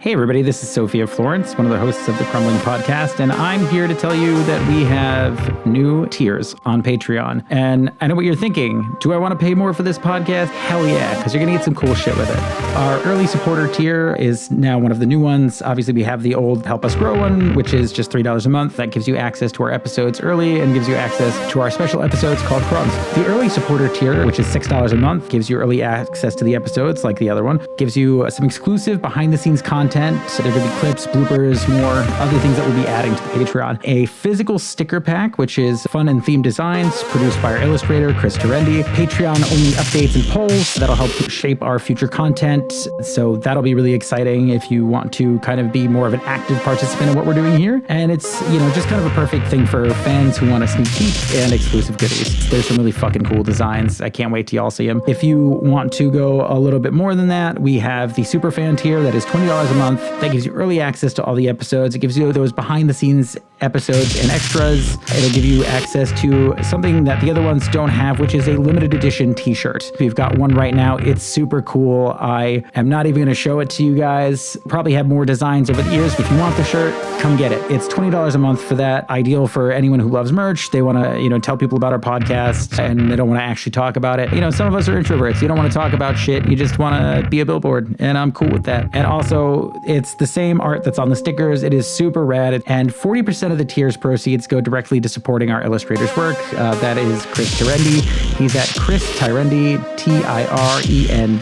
Hey everybody, this is Sophia Florence, one of the hosts of the Crumbling podcast, and I'm here to tell you that we have new tiers on Patreon. And I know what you're thinking. Do I want to pay more for this podcast? Hell yeah, because you're going to get some cool shit with it. Our early supporter tier is now one of the new ones. Obviously, we have the old Help Us Grow one, which is just $3 a month. That gives you access to our episodes early and gives you access to our special episodes called Crumbs. The early supporter tier, which is $6 a month, gives you early access to the episodes like the other one, gives you some exclusive behind-the-scenes content. So there could be clips, bloopers, more other things that we'll be adding to the Patreon. A physical sticker pack, which is fun and themed designs produced by our illustrator, Chris Terendi. Patreon-only updates and polls that'll help shape our future content. So that'll be really exciting if you want to kind of be more of an active participant in what we're doing here. And it's, just kind of a perfect thing for fans who want a sneak peek and exclusive goodies. There's some really fucking cool designs. I can't wait till y'all see them. If you want to go a little bit more than that, we have the super fan tier that is $20 a month. That gives you early access to all the episodes. It gives you those behind the scenes episodes and extras. It'll give you access to something that the other ones don't have, which is a limited edition t-shirt. We've got one right now. It's super cool. I am not even going to show it to you guys. Probably have more designs over the years. If you want the shirt, come get it. It's $20 a month for that. Ideal for anyone who loves merch. They want to, tell people about our podcast and they don't want to actually talk about it. Some of us are introverts. You don't want to talk about shit. You just want to be a billboard, and I'm cool with that. And also, it's the same art that's on the stickers. It is super rad, and 40% of the tier's proceeds go directly to supporting our illustrator's work. That is Chris Terendi. He's at Chris Tyrendi, TIRENDI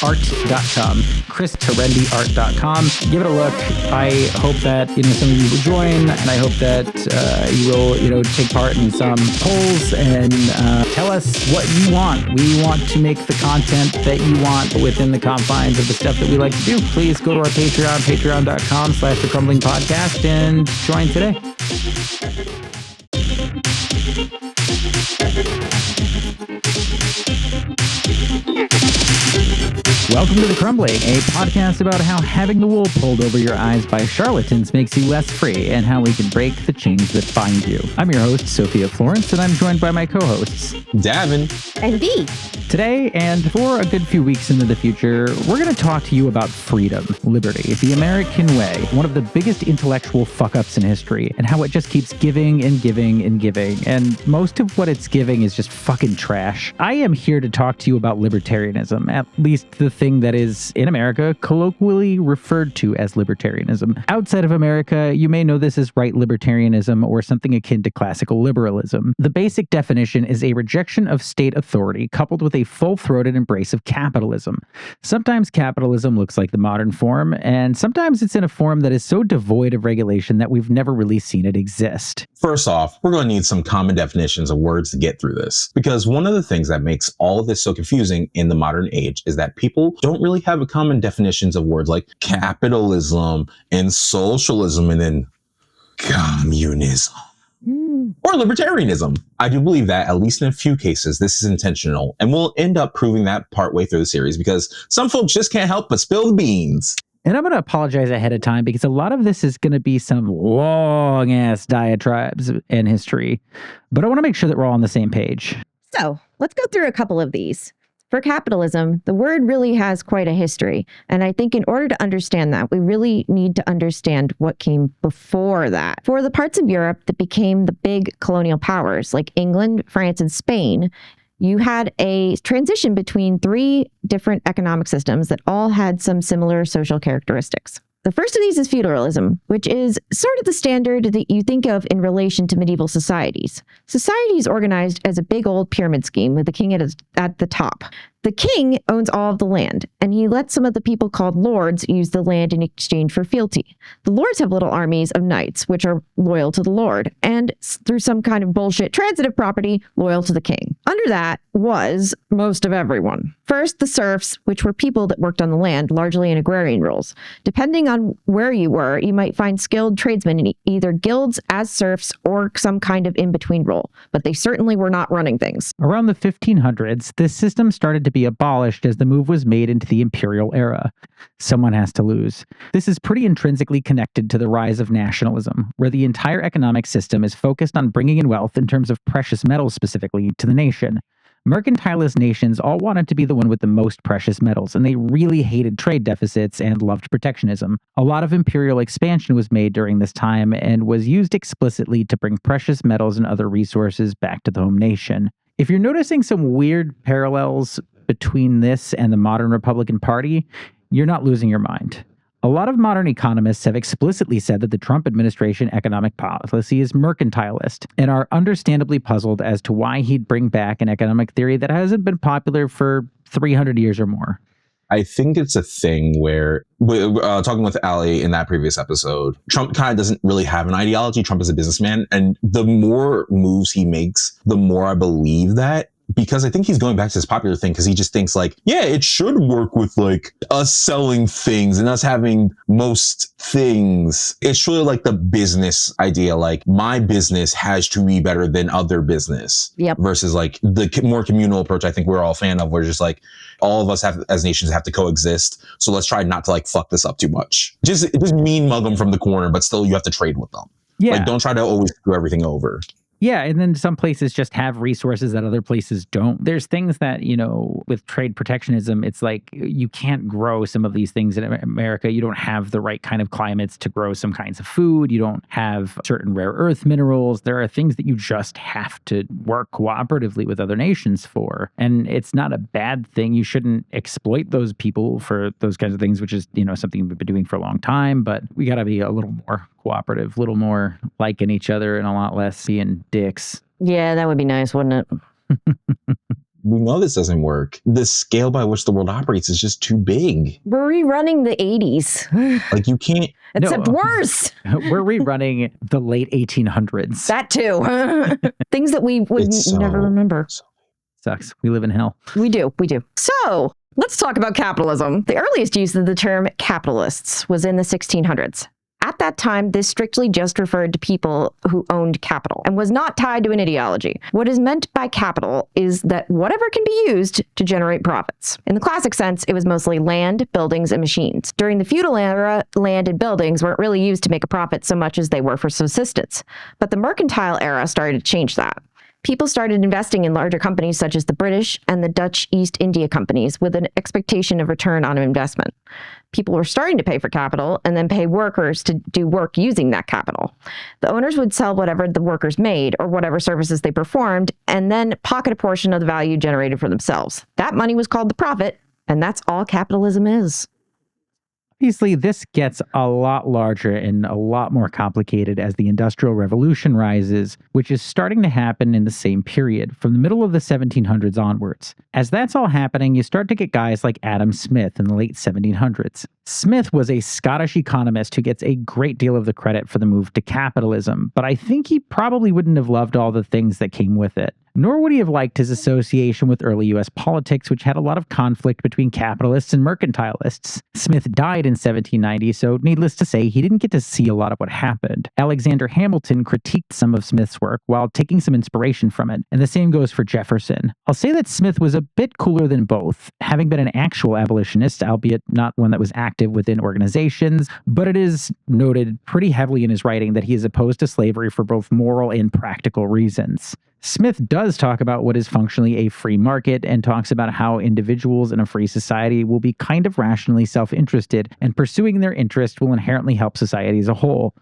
art.com. ChrisTyrendiart.com. Give it a look. I hope that some of you will join, and I hope that you will take part in some polls and tell us what you want. We want to make the content that you want within the confines of the stuff that we like to do. Please go to our Patreon, patreon.com/The Crumbling Podcast, and join today. Welcome to The Crumbling, a podcast about how having the wool pulled over your eyes by charlatans makes you less free and how we can break the chains that bind you. I'm your host, Sophia Florence, and I'm joined by my co-hosts, Davin and B. Today, and for a good few weeks into the future, we're going to talk to you about freedom, liberty, the American way, one of the biggest intellectual fuck-ups in history, and how it just keeps giving and giving and giving, and most of what it's giving is just fucking trash. I am here to talk to you about libertarianism, at least the thing that is, in America, colloquially referred to as libertarianism. Outside of America, you may know this as right-libertarianism or something akin to classical liberalism. The basic definition is a rejection of state authority coupled with a full-throated embrace of capitalism. Sometimes capitalism looks like the modern form, and sometimes it's in a form that is so devoid of regulation that we've never really seen it exist. First off, we're going to need some common definitions of words to get through this, because one of the things that makes all of this so confusing in the modern age is that people don't really have a common definitions of words like capitalism and socialism and then communism. Or libertarianism. I do believe that, at least in a few cases, this is intentional, and we'll end up proving that partway through the series because some folks just can't help but spill the beans. And I'm going to apologize ahead of time because a lot of this is going to be some long-ass diatribes in history, but I want to make sure that we're all on the same page. So let's go through a couple of these. For capitalism, the word really has quite a history. And I think in order to understand that, we really need to understand what came before that. For the parts of Europe that became the big colonial powers, like England, France, and Spain, you had a transition between three different economic systems that all had some similar social characteristics. The first of these is feudalism, which is sort of the standard that you think of in relation to medieval societies. Society is organized as a big old pyramid scheme with the king at the top. The king owns all of the land, and he lets some of the people called lords use the land in exchange for fealty. The lords have little armies of knights, which are loyal to the lord, and through some kind of bullshit transitive property, loyal to the king. Under that was most of everyone. First, the serfs, which were people that worked on the land, largely in agrarian roles. Depending on where you were, you might find skilled tradesmen in either guilds as serfs or some kind of in-between role, but they certainly were not running things. Around the 1500s, this system started to be abolished as the move was made into the imperial era. Someone has to lose. This is pretty intrinsically connected to the rise of nationalism, where the entire economic system is focused on bringing in wealth in terms of precious metals specifically to the nation. Mercantilist nations all wanted to be the one with the most precious metals, and they really hated trade deficits and loved protectionism. A lot of imperial expansion was made during this time and was used explicitly to bring precious metals and other resources back to the home nation. If you're noticing some weird parallels between this and the modern Republican Party, you're not losing your mind. A lot of modern economists have explicitly said that the Trump administration economic policy is mercantilist and are understandably puzzled as to why he'd bring back an economic theory that hasn't been popular for 300 years or more. I think it's a thing where, talking with Ali in that previous episode, Trump kind of doesn't really have an ideology. Trump is a businessman. And the more moves he makes, the more I believe that. Because I think he's going back to this popular thing because he just thinks like, yeah, it should work with like us selling things and us having most things. It's really like the business idea, like my business has to be better than other business. Yep. Versus like the more communal approach I think we're all a fan of, where just like all of us have as nations have to coexist. So let's try not to like fuck this up too much. Just mean mug them from the corner, but still you have to trade with them. Yeah. Like don't try to always screw everything over. Yeah, and then some places just have resources that other places don't. There's things that, with trade protectionism, it's like you can't grow some of these things in America. You don't have the right kind of climates to grow some kinds of food. You don't have certain rare earth minerals. There are things that you just have to work cooperatively with other nations for. And it's not a bad thing. You shouldn't exploit those people for those kinds of things, which is, something we've been doing for a long time. But we got to be a little more cooperative, a little more liking each other and a lot less being dicks. Yeah, that would be nice, wouldn't it? We know this doesn't work. The scale by which the world operates is just too big. We're rerunning the 80s. Like you can't. Except worse. We're rerunning the late 1800s. That too. Things that we would never remember. Sucks. We live in hell. We do. So let's talk about capitalism. The earliest use of the term capitalists was in the 1600s. At that time, this strictly just referred to people who owned capital and was not tied to an ideology. What is meant by capital is that whatever can be used to generate profits. In the classic sense, it was mostly land, buildings, and machines. During the feudal era, land and buildings weren't really used to make a profit so much as they were for subsistence. But the mercantile era started to change that. People started investing in larger companies such as the British and the Dutch East India companies with an expectation of return on investment. People were starting to pay for capital and then pay workers to do work using that capital. The owners would sell whatever the workers made or whatever services they performed and then pocket a portion of the value generated for themselves. That money was called the profit, and that's all capitalism is. Obviously, this gets a lot larger and a lot more complicated as the Industrial Revolution rises, which is starting to happen in the same period, from the middle of the 1700s onwards. As that's all happening, you start to get guys like Adam Smith in the late 1700s. Smith was a Scottish economist who gets a great deal of the credit for the move to capitalism, but I think he probably wouldn't have loved all the things that came with it. Nor would he have liked his association with early U.S. politics, which had a lot of conflict between capitalists and mercantilists. Smith died in 1790, so needless to say, he didn't get to see a lot of what happened. Alexander Hamilton critiqued some of Smith's work while taking some inspiration from it, and the same goes for Jefferson. I'll say that Smith was a bit cooler than both, having been an actual abolitionist, albeit not one that was active within organizations, but it is noted pretty heavily in his writing that he is opposed to slavery for both moral and practical reasons. Smith does talk about what is functionally a free market and talks about how individuals in a free society will be kind of rationally self-interested, and pursuing their interest will inherently help society as a whole.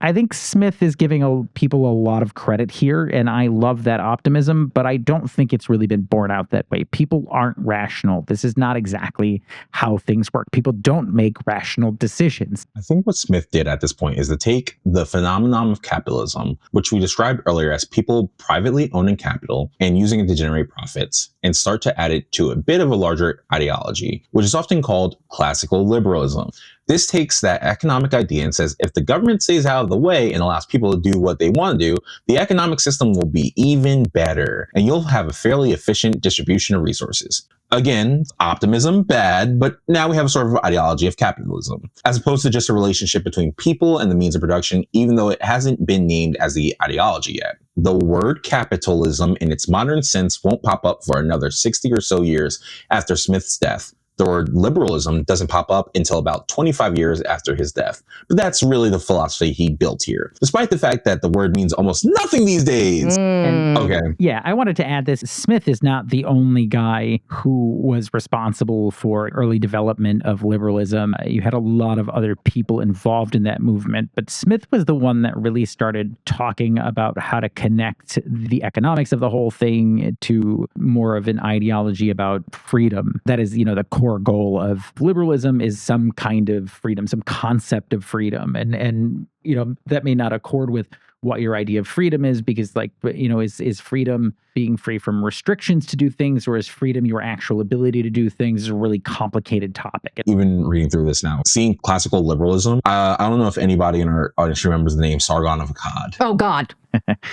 I think Smith is giving people a lot of credit here, and I love that optimism, but I don't think it's really been borne out that way. People aren't rational. This is not exactly how things work. People don't make rational decisions. I think what Smith did at this point is to take the phenomenon of capitalism, which we described earlier as people privately owning capital and using it to generate profits, and start to add it to a bit of a larger ideology, which is often called classical liberalism. This takes that economic idea and says, if the government stays out of the way and allows people to do what they want to do, the economic system will be even better, and you'll have a fairly efficient distribution of resources. Again, optimism, bad, but now we have a sort of ideology of capitalism, as opposed to just a relationship between people and the means of production, even though it hasn't been named as the ideology yet. The word capitalism in its modern sense won't pop up for another 60 or so years after Smith's death, The word liberalism doesn't pop up until about 25 years after his death. But that's really the philosophy he built here, despite the fact that the word means almost nothing these days. Okay. Yeah, I wanted to add this. Smith is not the only guy who was responsible for early development of liberalism. You had a lot of other people involved in that movement, but Smith was the one that really started talking about how to connect the economics of the whole thing to more of an ideology about freedom. That is, the core goal of liberalism is some kind of freedom, some concept of freedom. And that may not accord with what your idea of freedom is, because is freedom being free from restrictions to do things, or is freedom your actual ability to do things? Is a really complicated topic. Even reading through this now, seeing classical liberalism, I don't know if anybody in our audience remembers the name Sargon of Akkad. Oh, God.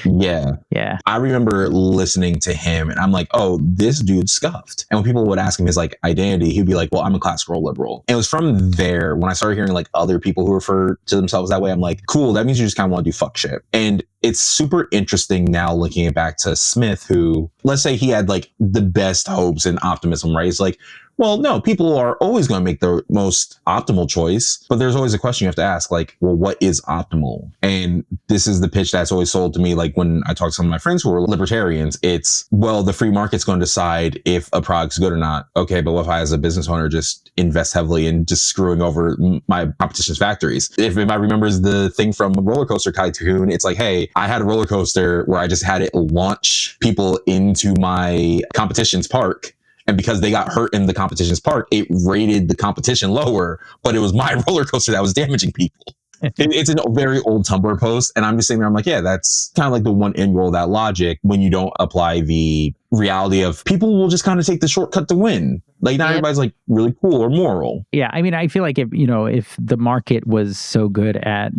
Yeah. I remember listening to him and I'm like, oh, this dude scuffed. And when people would ask him his identity, he'd be like, well, I'm a classical liberal. And it was from there when I started hearing other people who refer to themselves that way. I'm like, cool, that means you just kind of want to do fuck shit. And it's super interesting now looking back to Smith, who, let's say he had the best hopes and optimism, right? It's like, well, no, people are always going to make the most optimal choice, but there's always a question you have to ask, well, what is optimal? And this is the pitch that's always sold to me, when I talk to some of my friends who are libertarians, it's, well, the free market's going to decide if a product's good or not. Okay, but what if I, as a business owner, just invest heavily in just screwing over my competition's factories? If anybody remembers the thing from Roller Coaster Tycoon, it's like, hey, I had a roller coaster where I just had it launch people into my competition's park. And because they got hurt in the competition's park, it rated the competition lower, but it was my roller coaster that was damaging people. It's a very old Tumblr post. And I'm just sitting there, I'm like, yeah, that's kind of the one end goal of that logic when you don't apply the reality of people will just kind of take the shortcut to win. Not everybody's really cool or moral. Yeah. I mean, I feel like if the market was so good at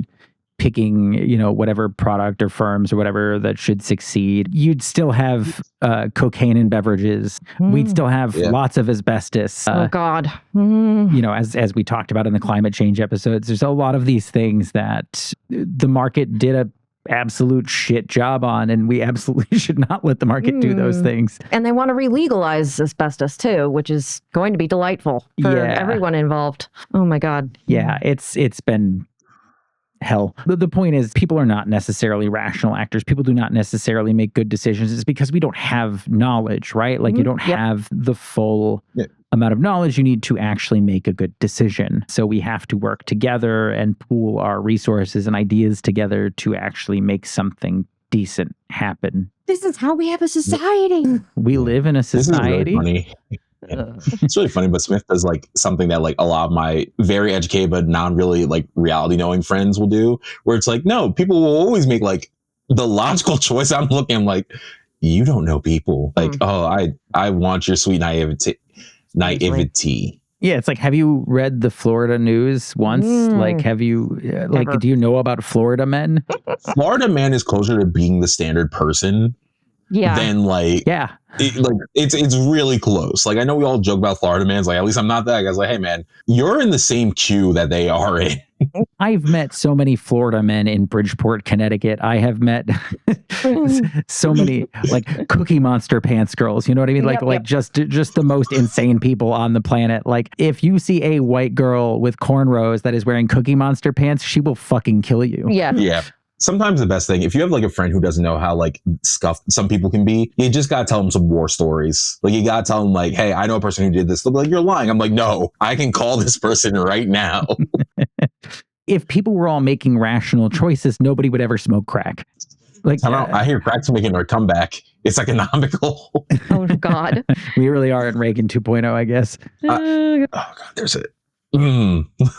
picking, whatever product or firms or whatever that should succeed, you'd still have cocaine in beverages. We'd still have lots of asbestos. Oh, God. As we talked about in the climate change episodes, there's a lot of these things that the market did a absolute shit job on, and we absolutely should not let the market do those things. And they want to re-legalize asbestos too, which is going to be delightful for everyone involved. Oh, my God. Yeah, it's been hell. The point is, people are not necessarily rational actors. People do not necessarily make good decisions. It's because we don't have knowledge, right? You don't have the full amount of knowledge you need to actually make a good decision. So we have to work together and pool our resources and ideas together to actually make something decent happen. This is how we have a society. We live in a society. This is really funny. It's really funny, but Smith does something that a lot of my very educated but non really reality knowing friends will do, where it's no, people will always make the logical choice. I'm you don't know people. Oh, I want your sweet naivety. Yeah, it's have you read the Florida news once? Have you do you know about Florida men? Florida man is closer to being the standard person. Yeah. Then it's really close. I know we all joke about Florida man's at least I'm not that guy's hey man, you're in the same queue that they are in. I've met so many Florida men in Bridgeport, Connecticut. I have met so many Cookie Monster pants girls. You know what I mean? Just the most insane people on the planet. If you see a white girl with cornrows that is wearing Cookie Monster pants, she will fucking kill you. Yeah. Yeah. Sometimes the best thing, if you have a friend who doesn't know how scuffed some people can be, you just gotta tell them some war stories. You gotta tell them hey, I know a person who did this. They'll be you're lying. I'm no, I can call this person right now. If people were all making rational choices, nobody would ever smoke crack. I hear crack's making their comeback. It's economical. Oh, God. We really are in Reagan 2.0, I guess. Oh, God, there's it.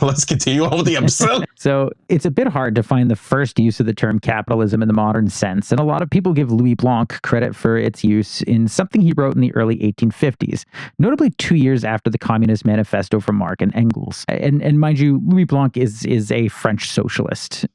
Let's continue on with the episode. So it's a bit hard to find the first use of the term capitalism in the modern sense, and a lot of people give Louis Blanc credit for its use in something he wrote in the early 1850s, notably 2 years after the Communist Manifesto from Marx and Engels. And mind you, Louis Blanc is a French socialist.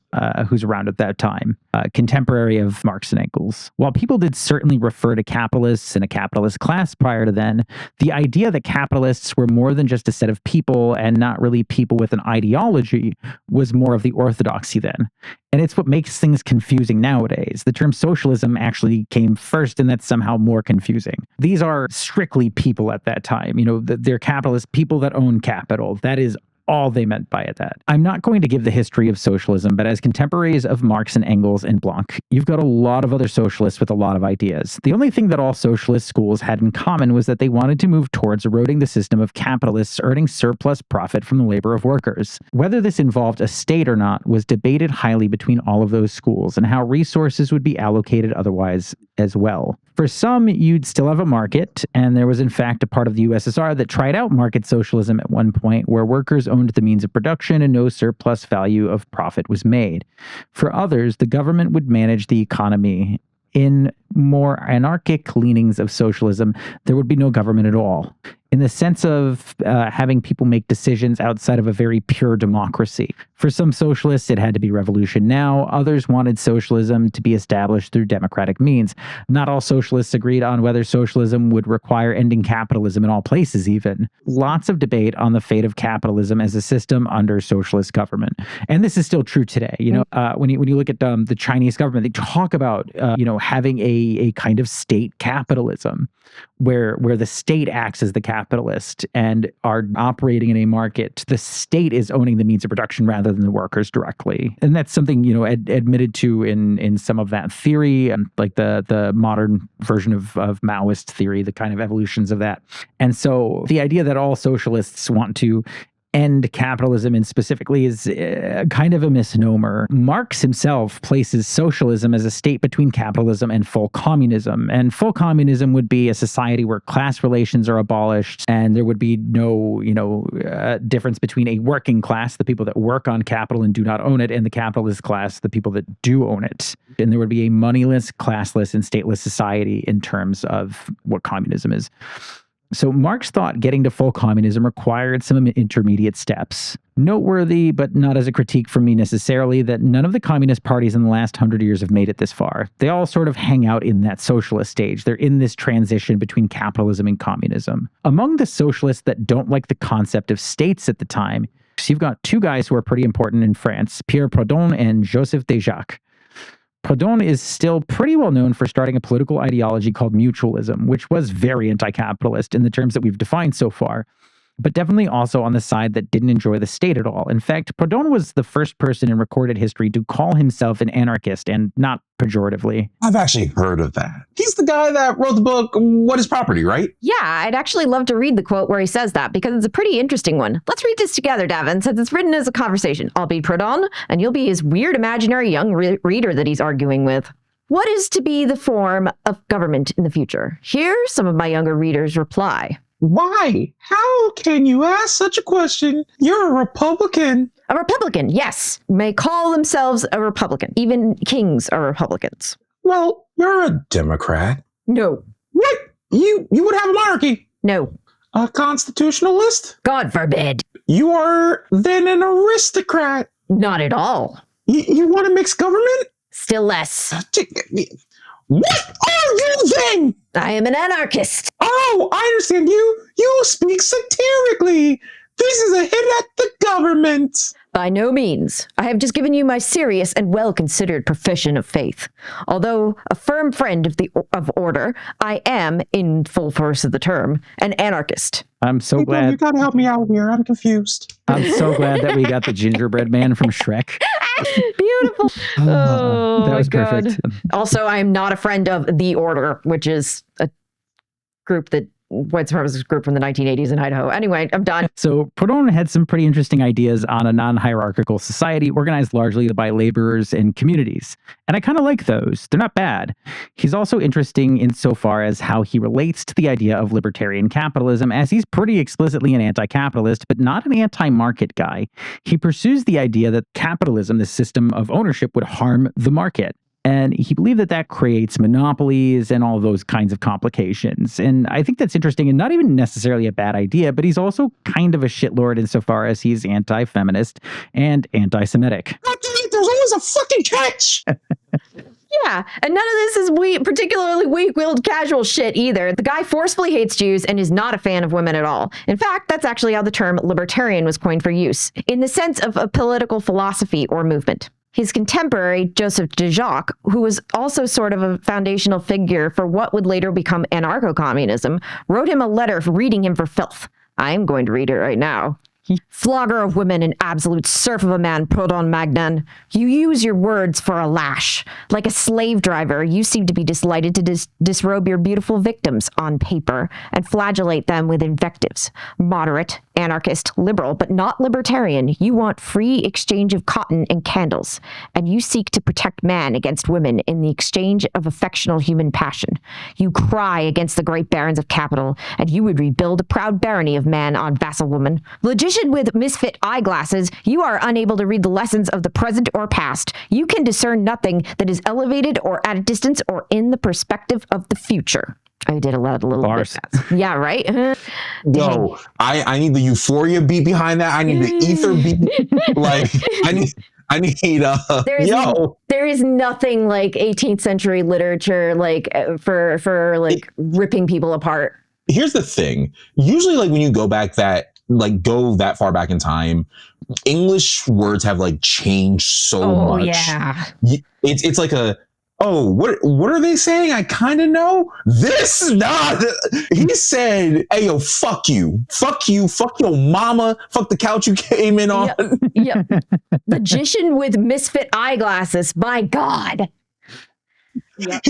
who's around at that time, contemporary of Marx and Engels. While people did certainly refer to capitalists and a capitalist class prior to then, the idea that capitalists were more than just a set of people and not really people with an ideology was more of the orthodoxy then. And it's what makes things confusing nowadays. The term socialism actually came first, and that's somehow more confusing. These are strictly people at that time. They're capitalist people that own capital. That is all they meant by it. That I'm not going to give the history of socialism, but as contemporaries of Marx and Engels and Blanc, you've got a lot of other socialists with a lot of ideas. The only thing that all socialist schools had in common was that they wanted to move towards eroding the system of capitalists earning surplus profit from the labor of workers. Whether this involved a state or not was debated highly between all of those schools, and how resources would be allocated otherwise as well. For some, you'd still have a market, and there was in fact a part of the USSR that tried out market socialism at one point, where workers owned the means of production and no surplus value of profit was made. For others, the government would manage the economy. In more anarchic leanings of socialism, there would be no government at all, in the sense of having people make decisions outside of a very pure democracy. For some socialists, it had to be revolution now. Others wanted socialism to be established through democratic means. Not all socialists agreed on whether socialism would require ending capitalism in all places even. Lots of debate on the fate of capitalism as a system under socialist government. And this is still true today. When you look at the Chinese government, they talk about having a kind of state capitalism where the state acts as the capitalist and are operating in a market. The state is owning the means of production rather than the workers directly. And that's something, admitted to in some of that theory, and like the modern version of Maoist theory, the kind of evolutions of that. And so the idea that all socialists want to end capitalism and specifically is kind of a misnomer. Marx himself places socialism as a state between capitalism and full communism. And full communism would be a society where class relations are abolished and there would be no, difference between a working class, the people that work on capital and do not own it, and the capitalist class, the people that do own it. And there would be a moneyless, classless, and stateless society in terms of what communism is. So Marx thought getting to full communism required some intermediate steps. Noteworthy, but not as a critique from me necessarily, that none of the communist parties in the last 100 years have made it this far. They all sort of hang out in that socialist stage. They're in this transition between capitalism and communism. Among the socialists that don't like the concept of states at the time, so you've got two guys who are pretty important in France, Pierre Proudhon and Joseph Déjacque. Proudhon is still pretty well known for starting a political ideology called mutualism, which was very anti-capitalist in the terms that we've defined so far, but definitely also on the side that didn't enjoy the state at all. In fact, Proudhon was the first person in recorded history to call himself an anarchist, and not pejoratively. I've actually heard of that. He's the guy that wrote the book, What is Property, right? Yeah, I'd actually love to read the quote where he says that, because it's a pretty interesting one. Let's read this together, Davin, since it's written as a conversation. I'll be Proudhon, and you'll be his weird imaginary young reader that he's arguing with. What is to be the form of government in the future? Here, some of my younger readers reply. Why? How can you ask such a question? You're a Republican. A Republican, yes, may call themselves a Republican. Even kings are Republicans. Well, you're a Democrat. No. What? You would have a monarchy? No. A constitutionalist? God forbid. You are then an aristocrat. Not at all. You want a mixed government? Still less. What are you then? I am an anarchist. Oh, I understand you. You speak satirically. This is a hit at the government. By no means. I have just given you my serious and well-considered profession of faith. Although a firm friend of order, I am, in full force of the term, an anarchist. I'm so glad. You gotta help me out here. I'm confused. I'm so glad that we got the gingerbread man from Shrek. Beautiful. Oh, that was my God. perfect. Also, I am not a friend of The Order, which is a group that white supremacist group from the 1980s in Idaho. Anyway, I'm done. So Proudhon had some pretty interesting ideas on a non-hierarchical society organized largely by laborers and communities. And I kind of like those. They're not bad. He's also interesting insofar as how he relates to the idea of libertarian capitalism, as he's pretty explicitly an anti-capitalist, but not an anti-market guy. He pursues the idea that capitalism, the system of ownership, would harm the market. And he believed that creates monopolies and all those kinds of complications. And I think that's interesting and not even necessarily a bad idea, but he's also kind of a shitlord insofar as he's anti-feminist and anti-Semitic. How can you there's always a fucking catch. Yeah, and none of this is particularly weak-willed casual shit either. The guy forcefully hates Jews and is not a fan of women at all. In fact, that's actually how the term libertarian was coined for use, in the sense of a political philosophy or movement. His contemporary, Joseph de Jacques, who was also sort of a foundational figure for what would later become anarcho-communism, wrote him a letter reading him for filth. I'm going to read it right now. Flogger of women and absolute serf of a man, Proudhon Magnan. You use your words for a lash. Like a slave driver, you seem to be delighted to disrobe your beautiful victims on paper and flagellate them with invectives. Moderate, anarchist, liberal, but not libertarian. You want free exchange of cotton and candles, and you seek to protect man against women in the exchange of affectional human passion. You cry against the great barons of capital, and you would rebuild a proud barony of man on vassal woman. Logician with misfit eyeglasses, you are unable to read the lessons of the present or past. You can discern nothing that is elevated or at a distance or in the perspective of the future. I did a little Bars. bit fast. Yeah, right? Yo, I need the euphoria beat behind that. I need the ether beat. Like, there is nothing like 18th century literature like for like ripping people apart. Here's the thing. Usually, like, when you go that far back in time, English words have like changed so much. Yeah. It's like what are they saying? I kind of know. This is not. He said, "Hey, yo, fuck you, fuck your mama, fuck the couch you came in on." Yep. Logician with misfit eyeglasses. My God. Yep.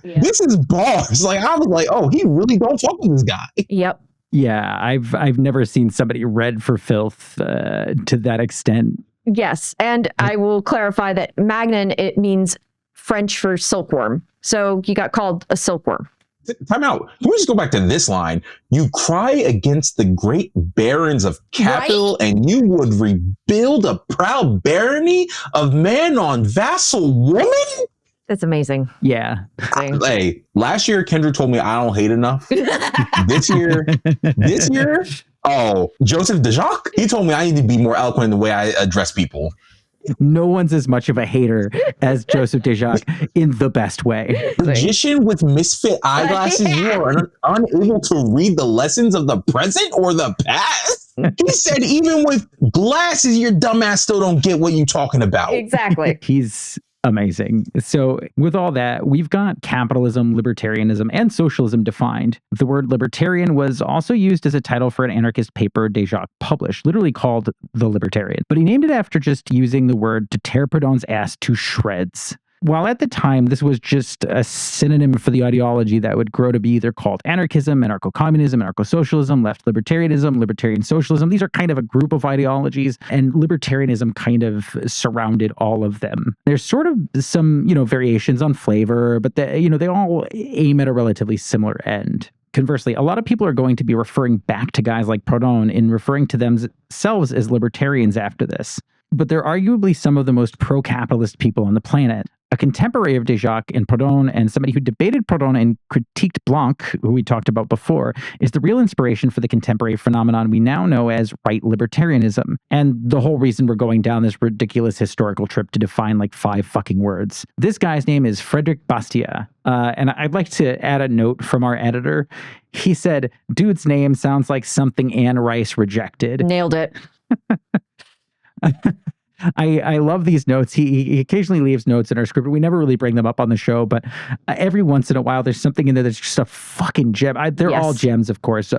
This is bars. Like, I was like, oh, he really don't fuck with this guy. Yep. Yeah, I've never seen somebody read for filth to that extent. Yes, and I will clarify that Magnan, it means French for silkworm. So he got called a silkworm. Time out. Can we just go back to this line? You cry against the great barons of capital, right? And you would rebuild a proud barony of man on vassal woman? That's amazing. Yeah. Hey, last year Kendra told me I don't hate enough. This year, Joseph de Jacques, he told me I need to be more eloquent in the way I address people. No one's as much of a hater as Joseph de Jacques in the best way. Magician with misfit eyeglasses, you are unable to read the lessons of the present or the past. He said even with glasses, your dumbass still don't get what you're talking about. Exactly. He's amazing. So with all that, we've got capitalism, libertarianism, and socialism defined. The word libertarian was also used as a title for an anarchist paper de Jacques published, literally called The Libertarian. But he named it after just using the word to tear Proudhon's ass to shreds. While at the time, this was just a synonym for the ideology that would grow to be either called anarchism, anarcho-communism, anarcho-socialism, left libertarianism, libertarian socialism. These are kind of a group of ideologies, and libertarianism kind of surrounded all of them. There's sort of some, variations on flavor, but they all aim at a relatively similar end. Conversely, a lot of people are going to be referring back to guys like Proudhon in referring to themselves as libertarians after this. But they're arguably some of the most pro-capitalist people on the planet. A contemporary of de Jacques and Proudhon, and somebody who debated Proudhon and critiqued Blanc, who we talked about before, is the real inspiration for the contemporary phenomenon we now know as right-libertarianism. And the whole reason we're going down this ridiculous historical trip to define like 5 fucking words. This guy's name is Frédéric Bastiat. And I'd like to add a note from our editor. He said, dude's name sounds like something Anne Rice rejected. Nailed it. I love these notes. He occasionally leaves notes in our script. We never really bring them up on the show, but every once in a while, there's something in there that's just a fucking gem. They're all gems, of course.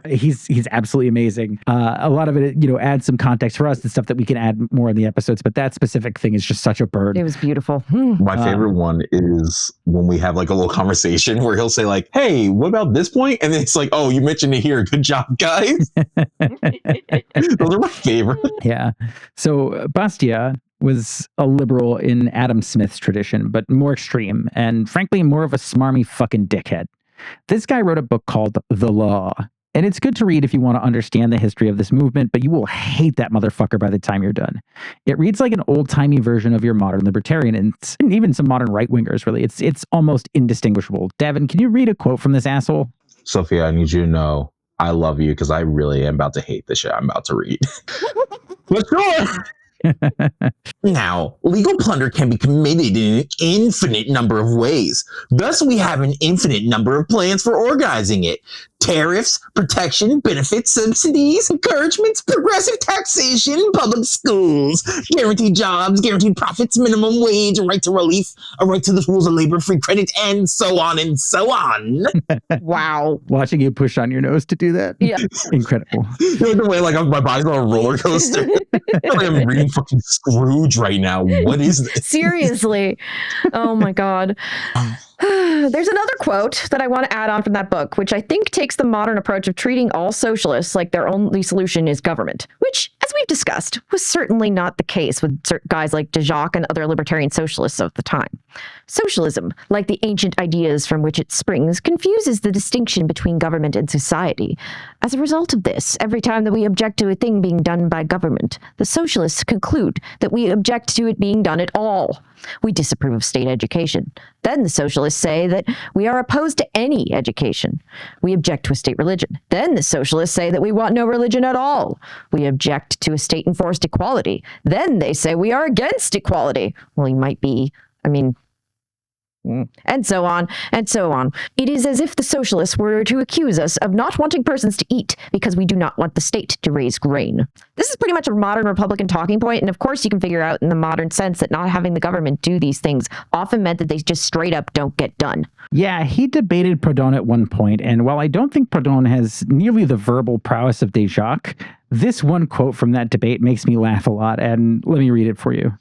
He's absolutely amazing. A lot of it, adds some context for us and stuff that we can add more in the episodes. But that specific thing is just such a bird. It was beautiful. My favorite one is when we have like a little conversation where he'll say like, "Hey, what about this point?" And then it's like, "Oh, you mentioned it here. Good job, guys." Those are my favorite. Yeah. So Bastiat was a liberal in Adam Smith's tradition, but more extreme and frankly more of a smarmy fucking dickhead. This guy wrote a book called The Law, and it's good to read if you want to understand the history of this movement, but you will hate that motherfucker by the time you're done. It reads like an old-timey version of your modern libertarian and even some modern right-wingers, really. It's almost indistinguishable. Davin, can you read a quote from this asshole? Sophia, I need you to know I love you because I really am about to hate the shit I'm about to read. But sure. Now, legal plunder can be committed in an infinite number of ways. Thus, we have an infinite number of plans for organizing it. Tariffs, protection, benefits, subsidies, encouragements, progressive taxation, public schools, guaranteed jobs, guaranteed profits, minimum wage, a right to relief, a right to the rules of labor, free credit, and so on and so on. Wow. Watching you push on your nose to do that. Yeah. Incredible. You know, the way like my body's on a roller coaster. Like I'm reading fucking Scrooge right now. What is this? Seriously. Oh my God. There's another quote that I want to add on from that book, which I think takes the modern approach of treating all socialists like their only solution is government, which, as we've discussed, was certainly not the case with guys like de Jacques and other libertarian socialists of the time. Socialism, like the ancient ideas from which it springs, confuses the distinction between government and society. As a result of this, every time that we object to a thing being done by government, the socialists conclude that we object to it being done at all. We disapprove of state education. Then the socialists say that we are opposed to any education. We object to a state religion. Then the socialists say that we want no religion at all. We object to a state-enforced equality. Then they say we are against equality. Well, you might be, and so on, and so on. It is as if the socialists were to accuse us of not wanting persons to eat because we do not want the state to raise grain. This is pretty much a modern Republican talking point, and of course you can figure out in the modern sense that not having the government do these things often meant that they just straight up don't get done. Yeah, he debated Proudhon at one point, and while I don't think Proudhon has nearly the verbal prowess of de Jacques, this one quote from that debate makes me laugh a lot, and let me read it for you.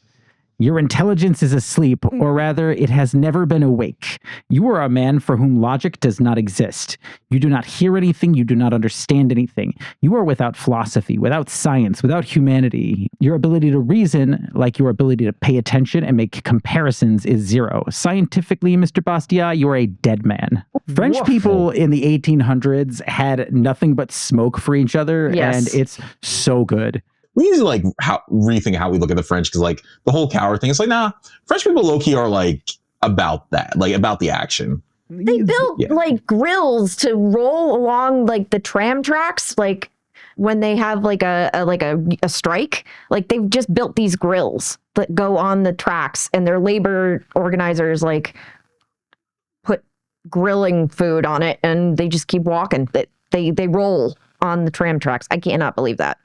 Your intelligence is asleep, or rather, it has never been awake. You are a man for whom logic does not exist. You do not hear anything, you do not understand anything. You are without philosophy, without science, without humanity. Your ability to reason, like your ability to pay attention and make comparisons, is zero. Scientifically, Mr. Bastiat, you are a dead man. French people in the 1800s had nothing but smoke for each other, and it's so good. We need to like rethink how we look at the French, because like the whole coward thing, it's like, nah, French people low-key are like about that, like about the action. They built like grills to roll along like the tram tracks, like when they have like a strike. Like they've just built these grills that go on the tracks, and their labor organizers like put grilling food on it, and they just keep walking. They roll on the tram tracks. I cannot believe that.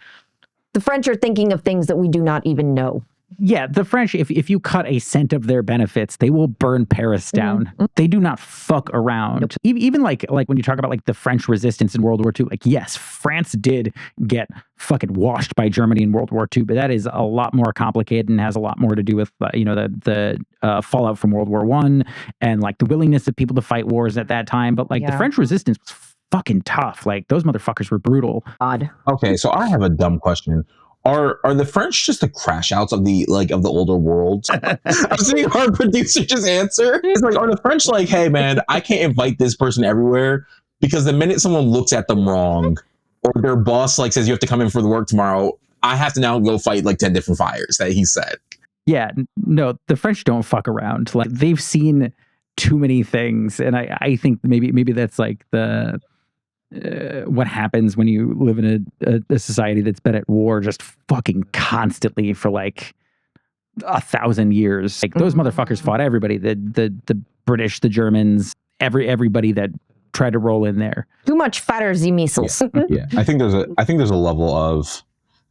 The French are thinking of things that we do not even know. Yeah, the French, if you cut a cent of their benefits, they will burn Paris down. Mm-hmm. They do not fuck around. Nope. Even like when you talk about like the French resistance in World War II, like yes, France did get fucking washed by Germany in World War II, but that is a lot more complicated and has a lot more to do with the fallout from World War I and like the willingness of people to fight wars at that time. But like the French resistance was fucking tough. Like those motherfuckers were brutal. God. Okay, so I have a dumb question. Are the French just the crash outs of the older world? I'm seeing our producer just answer. It's like, are the French like, hey man, I can't invite this person everywhere because the minute someone looks at them wrong or their boss like says you have to come in for the work tomorrow, I have to now go fight like 10 different fires that he said. Yeah, no, the French don't fuck around. Like they've seen too many things, and I think maybe that's like the what happens when you live in a society that's been at war just fucking constantly for like 1,000 years. Like those motherfuckers fought everybody, the British, the Germans, everybody that tried to roll in there. Too much fatter the missiles. Yeah. I think there's a level of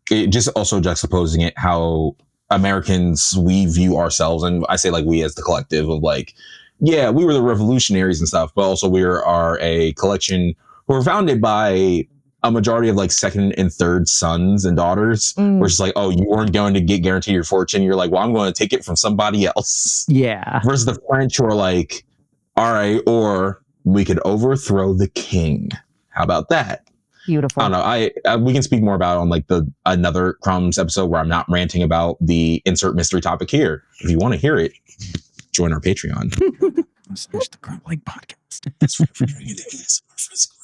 it, just also juxtaposing it how Americans, we view ourselves, and I say like we as the collective of like, yeah, we were the revolutionaries and stuff, but also we are a collection who were founded by a majority of like second and third sons and daughters. Where it's like, oh, you weren't going to get guaranteed your fortune. You're like, well, I'm going to take it from somebody else. Yeah. Versus the French who are like, all right, or we could overthrow the king. How about that? Beautiful. I don't know. We can speak more about it on like another Crumbs episode where I'm not ranting about the insert mystery topic here. If you want to hear it, join our Patreon. Search the Crumbling podcast. That's for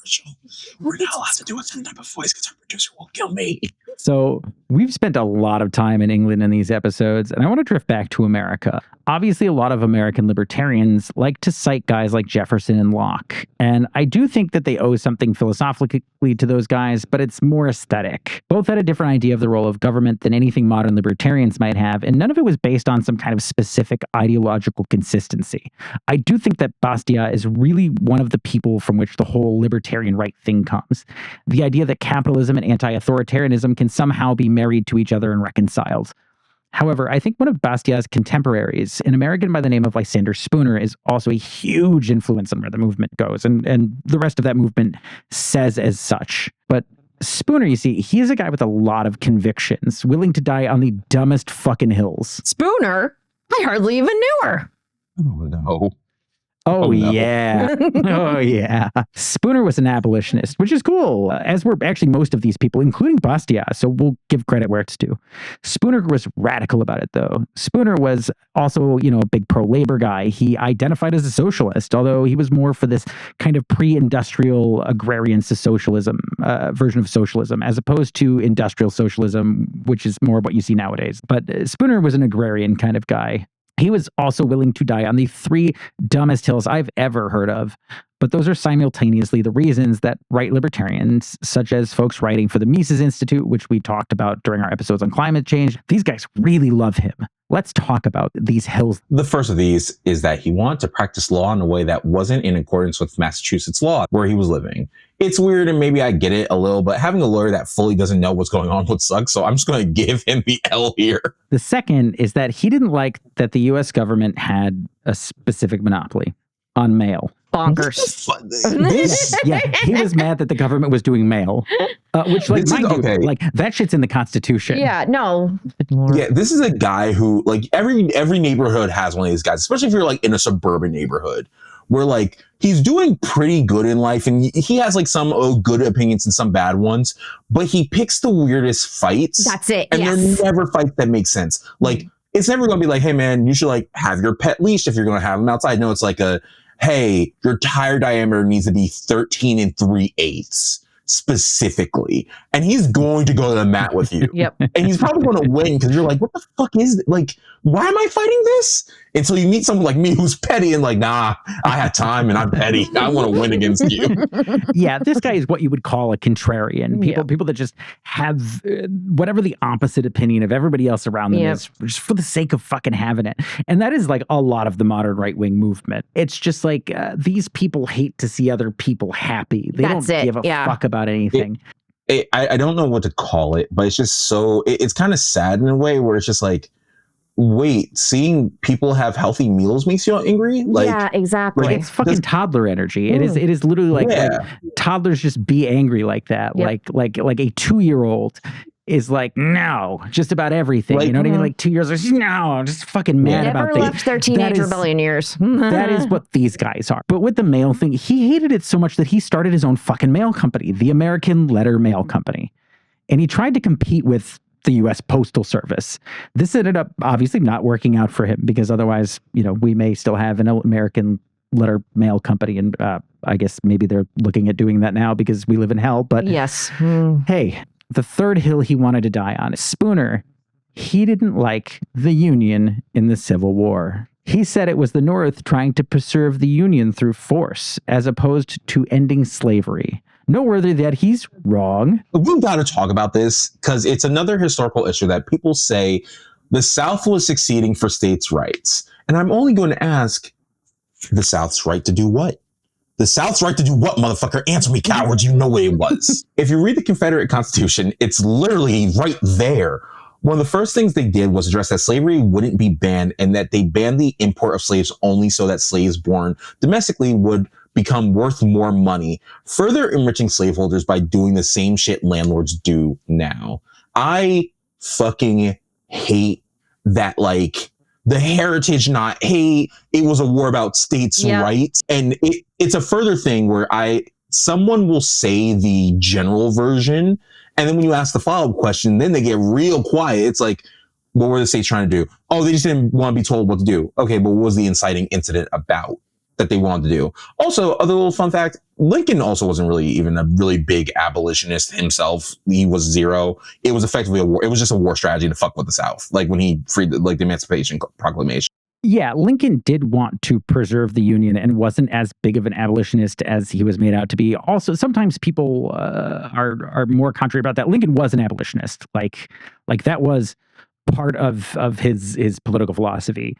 controversial. We're not allowed to do a certain type of voice because our producer will kill me. So we've spent a lot of time in England in these episodes, and I want to drift back to America. Obviously, a lot of American libertarians like to cite guys like Jefferson and Locke, and I do think that they owe something philosophically to those guys, but it's more aesthetic. Both had a different idea of the role of government than anything modern libertarians might have, and none of it was based on some kind of specific ideological consistency. I do think that Bastiat is really one of the people from which the whole libertarian right thing comes. The idea that capitalism and anti-authoritarianism can somehow be married to each other and reconciled. However, I think one of Bastiat's contemporaries, an American by the name of Lysander Spooner, is also a huge influence on where the movement goes, and the rest of that movement says as such. But Spooner, you see, he is a guy with a lot of convictions, willing to die on the dumbest fucking hills. Spooner? I hardly even knew her. Oh, no. Oh, no. yeah. Oh, yeah. Spooner was an abolitionist, which is cool, as were actually most of these people, including Bastiat, so we'll give credit where it's due. Spooner was radical about it, though. Spooner was also, a big pro-labor guy. He identified as a socialist, although he was more for this kind of pre-industrial agrarian socialism version of socialism, as opposed to industrial socialism, which is more what you see nowadays. But Spooner was an agrarian kind of guy. He was also willing to die on the 3 dumbest hills I've ever heard of. But those are simultaneously the reasons that right libertarians, such as folks writing for the Mises Institute, which we talked about during our episodes on climate change, these guys really love him. Let's talk about these hills. The first of these is that he wanted to practice law in a way that wasn't in accordance with Massachusetts law where he was living. It's weird, and maybe I get it a little, but having a lawyer that fully doesn't know what's going on would suck, so I'm just going to give him the L here. The second is that he didn't like that the U.S. government had a specific monopoly on mail. Bonkers. Yeah, he was mad that the government was doing mail, which, like, mind you, like, that shit's in the Constitution. Yeah, no. Yeah, this is a guy who, like, every neighborhood has one of these guys, especially if you're, like, in a suburban neighborhood, where, like, he's doing pretty good in life, and he has, like, some good opinions and some bad ones, but he picks the weirdest fights. That's it, and they're never fights that make sense. Like, it's never going to be like, hey, man, you should, like, have your pet leashed if you're going to have them outside. No, it's like hey, your tire diameter needs to be 13 3/8 specifically. And he's going to go to the mat with you. Yep. And he's probably going to win because you're like, what the fuck is it? Like, why am I fighting this? Until you meet someone like me who's petty and like, nah, I had time and I'm petty. I want to win against you. Yeah, this guy is what you would call a contrarian. People that just have whatever the opposite opinion of everybody else around them is, just for the sake of fucking having it. And that is like a lot of the modern right-wing movement. It's just like these people hate to see other people happy. They don't give a fuck about anything. I don't know what to call it, but it's just so, it's kind of sad in a way where it's just like, wait, seeing people have healthy meals makes you angry? Like, yeah, exactly. Like, it's fucking toddler energy. It is literally like toddlers just be angry like that. Yep. Like a 2-year-old is like, no, just about everything. Like, you know what I mean? Like 2 years, no, I'm just fucking mad about things. Never left their teenage rebellion years. That is what these guys are. But with the mail thing, he hated it so much that he started his own fucking mail company, the American Letter Mail Company. And he tried to compete with the U.S. Postal Service. This ended up obviously not working out for him because otherwise, we may still have an American letter mail company. And I guess maybe they're looking at doing that now because we live in hell. But yes. Hey, the third hill he wanted to die on is Spooner. He didn't like the Union in the Civil War. He said it was the North trying to preserve the Union through force as opposed to ending slavery. Noteworthy that he's wrong. We've got to talk about this because it's another historical issue that people say the South was succeeding for states' rights. And I'm only going to ask, the South's right to do what? The South's right to do what, motherfucker? Answer me, cowards. You know what it was. If you read the Confederate Constitution, it's literally right there. One of the first things they did was address that slavery wouldn't be banned and that they banned the import of slaves only so that slaves born domestically would become worth more money, further enriching slaveholders by doing the same shit landlords do now. I fucking hate that, like, the heritage not, hey, it was a war about states' rights. And it's a further thing where someone will say the general version, and then when you ask the follow-up question, then they get real quiet. It's like, what were the states trying to do? Oh, they just didn't want to be told what to do. Okay, but what was the inciting incident about that they wanted to do? Also, other little fun fact, Lincoln also wasn't really even a really big abolitionist himself. He was zero. It was effectively a war. It was just a war strategy to fuck with the South. Like when he freed the Emancipation Proclamation. Yeah, Lincoln did want to preserve the Union and wasn't as big of an abolitionist as he was made out to be. Also, sometimes people are more contrary about that. Lincoln was an abolitionist. Like that was part of his political philosophy.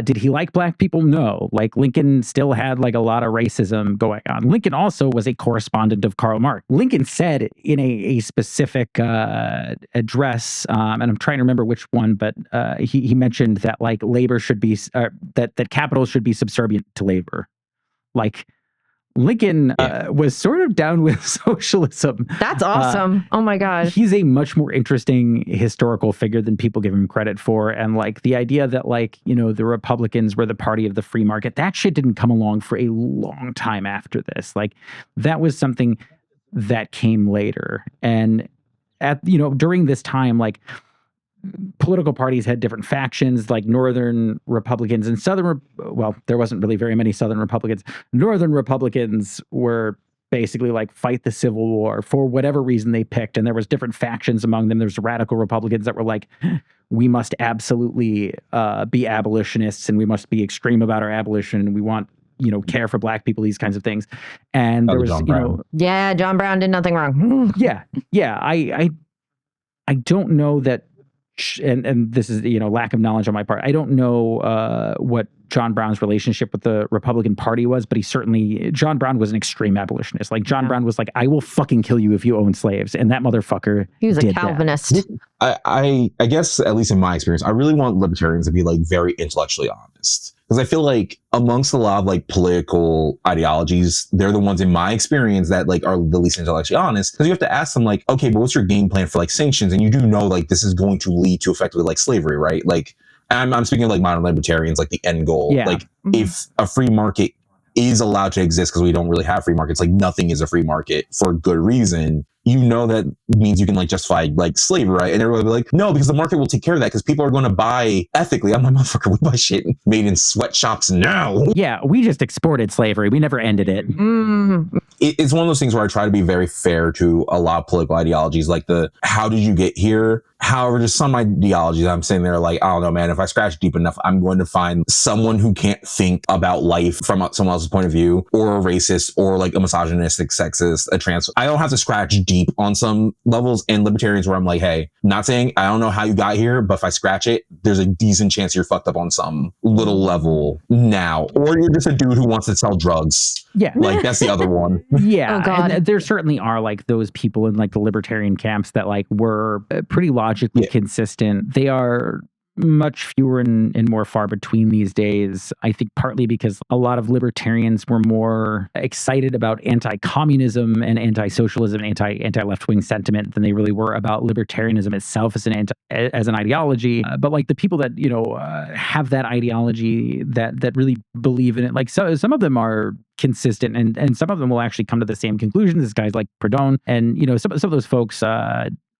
Did he like black people? No. Like Lincoln still had like a lot of racism going on. Lincoln also was a correspondent of Karl Marx. Lincoln said in a specific address, and I'm trying to remember which one, but he mentioned that like labor should be that capital should be subservient to labor. Like Lincoln was sort of down with socialism. That's awesome. Oh my God. He's a much more interesting historical figure than people give him credit for. And like the idea that like, you know, the Republicans were the party of the free market, that shit didn't come along for a long time after this. Like that was something that came later. And during this time, like political parties had different factions, like Northern Republicans and Southern. Well, there wasn't really very many Southern Republicans. Northern Republicans were basically like fight the Civil War for whatever reason they picked. And there was different factions among them. There's radical Republicans that were like, we must absolutely be abolitionists and we must be extreme about our abolition. And we want, care for black people, these kinds of things. And there was, yeah, John Brown did nothing wrong. Yeah. I don't know that. And this is, lack of knowledge on my part. I don't know what John Brown's relationship with the Republican Party was, but John Brown was an extreme abolitionist. Like John Brown was like, I will fucking kill you if you own slaves. And that motherfucker He was a Calvinist. I guess, at least in my experience, I really want libertarians to be like very intellectually honest. Because I feel like amongst a lot of like political ideologies, they're the ones in my experience that like are the least intellectually honest. Because you have to ask them like, okay, but what's your game plan for like sanctions? And you do know like this is going to lead to effectively like slavery, right? Like I'm speaking of like modern libertarians, like the end goal. Yeah. Like if a free market is allowed to exist, because we don't really have free markets, like nothing is a free market for good reason. That means you can like justify like slavery, right? And everybody will be like, no, because the market will take care of that because people are going to buy ethically. I'm like, motherfucker, we buy shit made in sweatshops now. Yeah, we just exported slavery. We never ended it. It's one of those things where I try to be very fair to a lot of political ideologies, like how did you get here? However, just some ideologies, I'm saying they're like, I don't know, man, if I scratch deep enough, I'm going to find someone who can't think about life from someone else's point of view, or a racist, or like a misogynistic, sexist, a trans. I don't have to scratch deep on some levels. And libertarians where I'm like, hey, not saying I don't know how you got here, but if I scratch it, there's a decent chance you're fucked up on some little level now. Or you're just a dude who wants to sell drugs. Yeah. Like that's the other one. Yeah. Oh, God. And there certainly are like those people in like the libertarian camps that like were pretty logically consistent. They are much fewer and more far between these days. I think partly because a lot of libertarians were more excited about anti-communism and anti-socialism and anti-left-wing sentiment than they really were about libertarianism itself as an ideology. But like the people that have that ideology that really believe in it, like some of them are consistent and some of them will actually come to the same conclusion. This guy's like Perdone, and some of those folks.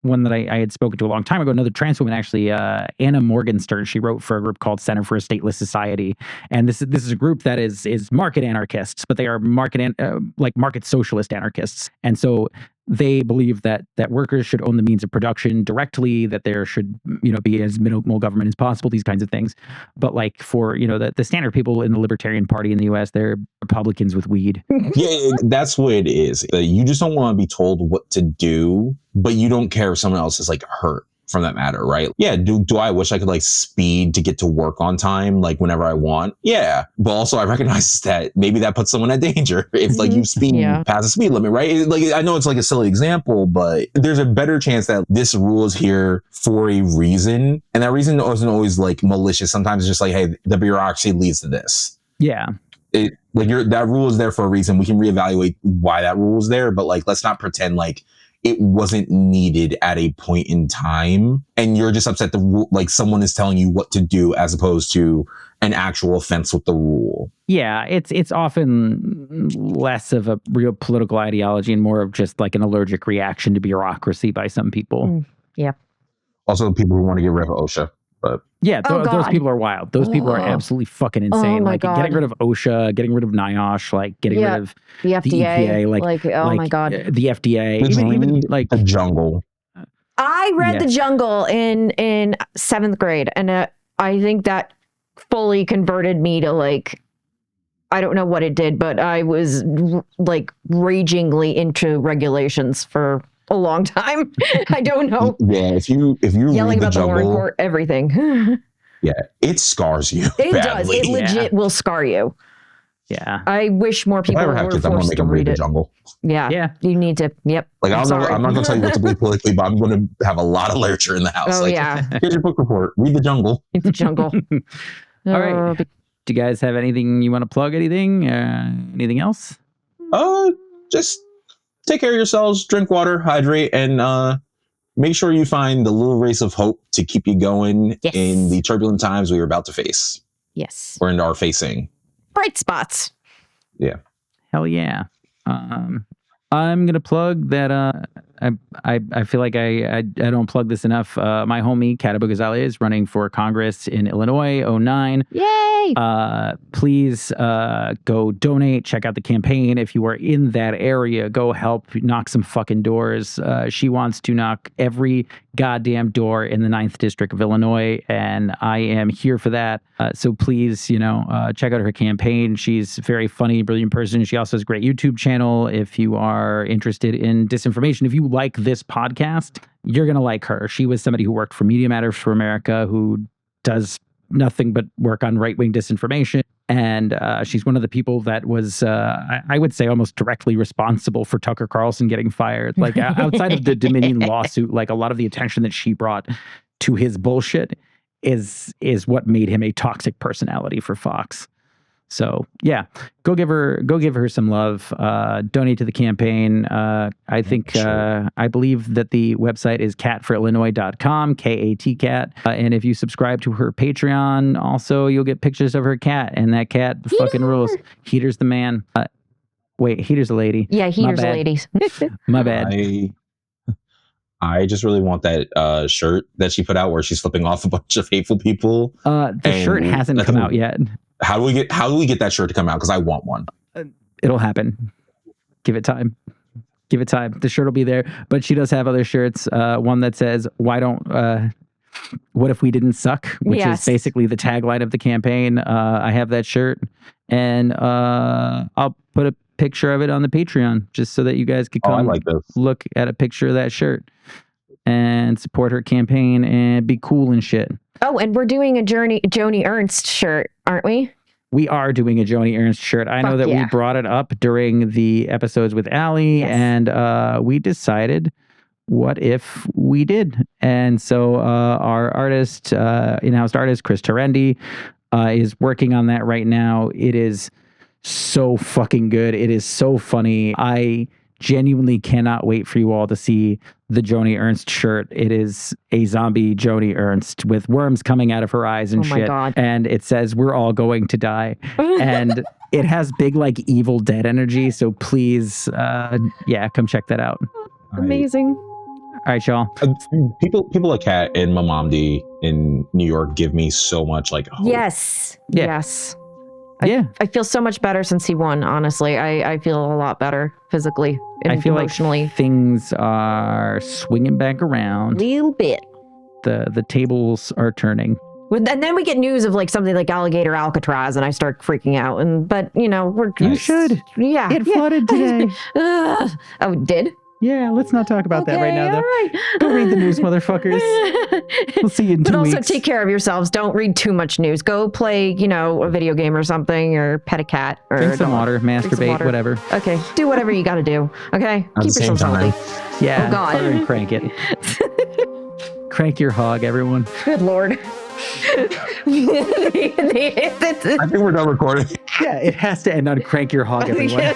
One that I had spoken to a long time ago, another trans woman, actually, Anna Morgenstern. She wrote for a group called Center for a Stateless Society, and this is a group that is market anarchists, but they are market socialist anarchists, and so they believe that workers should own the means of production directly, that there should be as minimal government as possible, these kinds of things. But like for the standard people in the Libertarian Party in the U.S., they're Republicans with weed. Yeah, that's what it is. You just don't want to be told what to do, but you don't care if someone else is like hurt from that matter, right? Yeah, do I wish I could like speed to get to work on time, like whenever I want? Yeah, but also I recognize that maybe that puts someone at danger if like you speed past the speed limit, right? Like I know it's like a silly example, but there's a better chance that this rule is here for a reason, and that reason isn't always like malicious. Sometimes it's just like, hey, the bureaucracy leads to this. Yeah. That rule is there for a reason. We can reevaluate why that rule is there, but like let's not pretend like it wasn't needed at a point in time, and you're just upset like someone is telling you what to do as opposed to an actual offense with the rule. Yeah, it's often less of a real political ideology and more of just like an allergic reaction to bureaucracy by some people. Yeah. Also, people who want to get rid of OSHA. But yeah, Oh, those God. people are wild. Those people are Oh. absolutely fucking insane. my Like God. getting rid of OSHA, getting rid of NIOSH, like getting Yeah, rid of the FDA. EPA, oh my God. the FDA, just even read like The Jungle. I read Yes. The Jungle in 7th grade, and I think that fully converted me to like, I don't know what it did, but I was like ragingly into regulations for a long time. I don't know. Yeah, if you Yelling read The about the Warren Jungle, Court, everything. yeah, it scars you It does. badly. It legit will scar you. yeah. I wish more If people I ever have were kids, I'm gonna forced make to them read read The it. Jungle. Yeah. Yeah. You need to. Yep. Like I'm not going to tell you what to believe politically, but I'm going to have a lot of literature in the house. Oh, like, yeah. here's your book report. Read The Jungle. Read The Jungle. All right. Do you guys have anything you want to plug? Anything else? Just take care of yourselves, drink water, hydrate, and make sure you find the little race of hope to keep you going Yes. in the turbulent times we are about to face Yes. or are facing. Bright spots. Yeah. Hell yeah. I'm gonna plug that. I feel like I don't plug this enough. My homie Katabu Ghazali is running for Congress in Illinois. 09. Yay! Please go donate. Check out the campaign. If you are in that area, go help knock some fucking doors. She wants to knock every goddamn door in the 9th District of Illinois, and I am here for that. So please, check out her campaign. She's a very funny, brilliant person. She also has a great YouTube channel. If you are interested in disinformation, if you like this podcast, you're going to like her. She was somebody who worked for Media Matters for America, who does nothing but work on right-wing disinformation. And she's one of the people that was, I would say, almost directly responsible for Tucker Carlson getting fired. Like outside of the Dominion lawsuit, like a lot of the attention that she brought to his bullshit is what made him a toxic personality for Fox. So yeah, go give her some love. Donate to the campaign. I think I believe that the website is catforillinois.com, KAT. And if you subscribe to her Patreon, also you'll get pictures of her cat, and that cat fucking rules. Heater's the man. Wait, Heater's a lady. Yeah, Heater's ladies. My bad. I just really want that shirt that she put out where she's flipping off a bunch of hateful people. The shirt hasn't come out yet. How do we get that shirt to come out? Because I want one. It'll happen. Give it time. Give it time. The shirt will be there. But she does have other shirts. One that says, "What if we didn't suck?" Which is basically the tagline of the campaign. I have that shirt, and I'll put a picture of it on the Patreon just so that you guys could come look at a picture of that shirt and support her campaign and be cool and shit. Oh, and we're doing a Joni Ernst shirt, aren't we? We are doing a Joni Ernst shirt. I know that we brought it up during the episodes with Allie, and we decided, what if we did? And so our artist, in-house artist, Chris Terendi, is working on that right now. It is so fucking good. It is so funny. I genuinely cannot wait for you all to see the Joni Ernst shirt. It is a zombie Joni Ernst with worms coming out of her eyes and shit. God. And it says, "We're all going to die." And it has big, like, Evil Dead energy. So please, come check that out. Amazing. All right, y'all. People like Kat and Mamamdi in New York give me so much, like, hope. Yes. Yeah. Yes. Yeah. I feel so much better since he won, honestly. I feel a lot better physically and I feel emotionally. like things are swinging back around. Little bit. The tables are turning. And then we get news of like something like Alligator Alcatraz, and I start freaking out. But You should. Yeah. It flooded today. Oh, it did? Yeah, let's not talk about that right now, though. All right. Go read the news, motherfuckers. We'll see you in 2 weeks. But also take care of yourselves. Don't read too much news. Go play, a video game or something, or pet a cat. Or drink some water, masturbate, whatever. Okay, do whatever you got to do. Okay, keep yourselves healthy. Yeah, oh God, and crank it. Crank your hog, everyone. Good Lord. I think we're done recording. Yeah, it has to end on crank your hog, everyone.